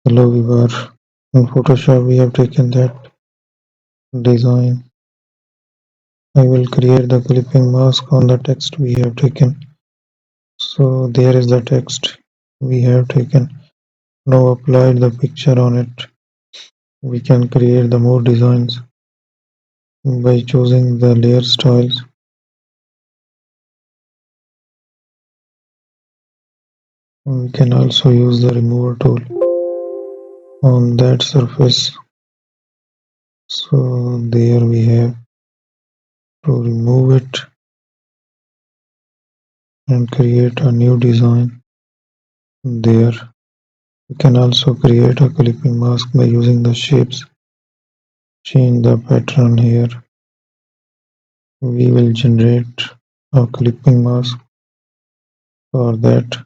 Hello viewer, in Photoshop we have taken that design. I will create the clipping mask on the text we have taken. So there is the text we have taken. Now apply the picture on it. We can create the more designs by choosing the layer styles. We can also use the remover tool on that surface. So there we have to remove it and create a new design there. We can also create a clipping mask by using the shapes. Change the pattern here. We will generate a clipping mask for that.